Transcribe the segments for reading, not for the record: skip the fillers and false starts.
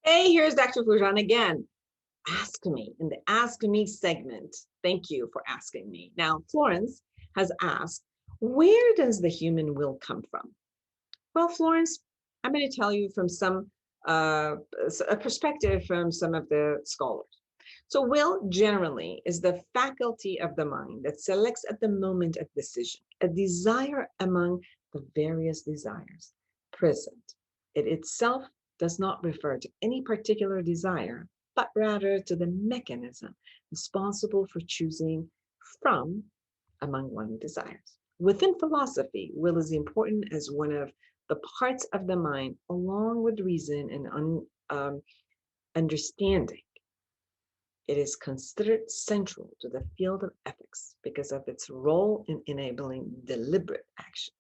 Hey, here's Dr. Foojan again. Ask me in the Ask Me segment. Thank you for asking me. Now, Florence has asked, where does the human will come from? Well, Florence, I'm going to tell you from uh, a perspective from some of the scholars. So, will generally is the faculty of the mind that selects at the moment of decision, a desire among the various desires present. It itself does not refer to any particular desire, but rather to the mechanism responsible for choosing from among one desires. Within philosophy, will is important as one of the parts of the mind, along with reason and understanding. It is considered central to the field of ethics because of its role in enabling deliberate action.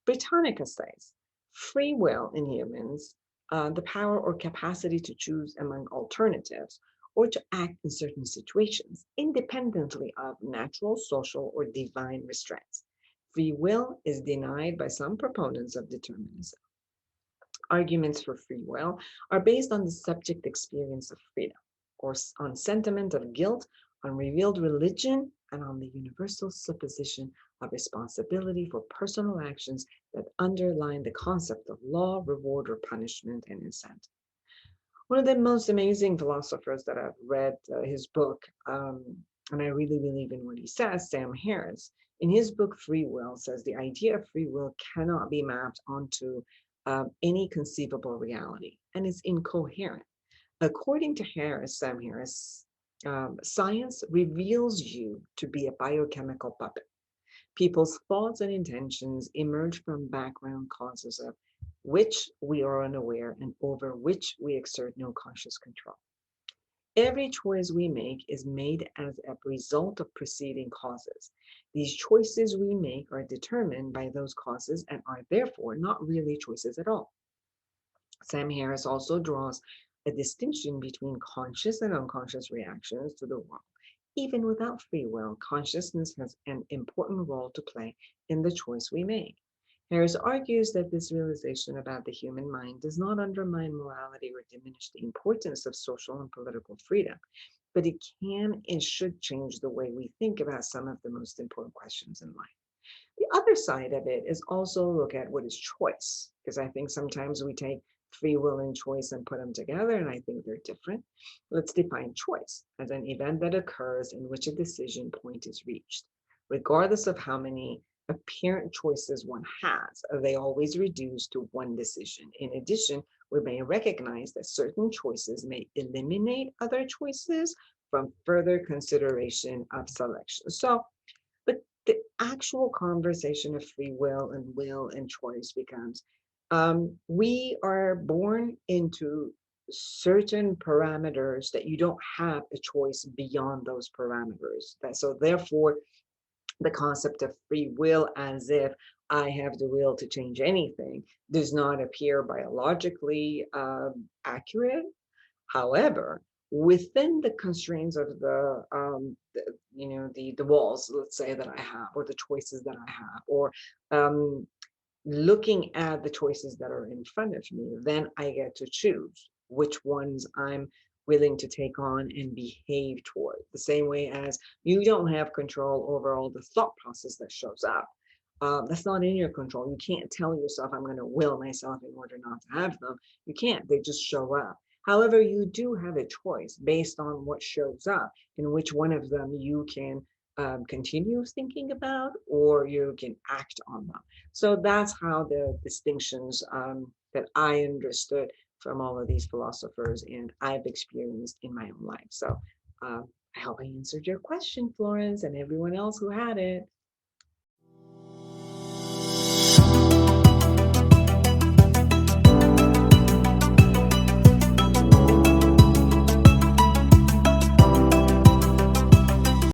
Britannica says free will in humans, the power or capacity to choose among alternatives or to act in certain situations independently of natural, social, or divine restraints. Free will is denied by some proponents of determinism. Arguments for free will are based on the subject experience of freedom, or on sentiment of guilt, on revealed religion, and on the universal supposition of responsibility for personal actions that underline the concept of law, reward, or punishment and incentive. One of the most amazing philosophers that I've read his book, and I really believe in what he says, Sam Harris, in his book Free Will, says the idea of free will cannot be mapped onto any conceivable reality and is incoherent. According to Harris, Sam Harris, science reveals you to be a biochemical puppet. People's thoughts and intentions emerge from background causes of which we are unaware and over which we exert no conscious control. Every choice we make is made as a result of preceding causes. These choices we make are determined by those causes and are therefore not really choices at all. Sam Harris also draws a distinction between conscious and unconscious reactions to the world. Even without free will, consciousness has an important role to play in the choice we make. Harris argues that this realization about the human mind does not undermine morality or diminish the importance of social and political freedom, but it can and should change the way we think about some of the most important questions in life. The other side of it is also look at what is choice, because I think sometimes we take free will and choice and put them together, and I think they're different. Let's define choice as an event that occurs in which a decision point is reached. Regardless of how many apparent choices one has, they always reduce to one decision. In addition, we may recognize that certain choices may eliminate other choices from further consideration of selection. So but the actual conversation of free will and choice becomes we are born into certain parameters that you don't have a choice beyond those parameters. So therefore, the concept of free will as if I have the will to change anything does not appear biologically accurate. However, within the constraints of the walls, let's say that I have, or the choices that I have, or um, looking at the choices that are in front of me, then I get to choose which ones I'm willing to take on and behave toward. The same way as you don't have control over all the thought process that shows up. That's not in your control. You can't tell yourself, I'm going to will myself in order not to have them. You can't, they just show up. However, you do have a choice based on what shows up and which one of them you can continue thinking about or you can act on them. So that's how the distinctions that I understood from all of these philosophers and I've experienced in my own life. So I hope I answered your question, Florence, and everyone else who had it.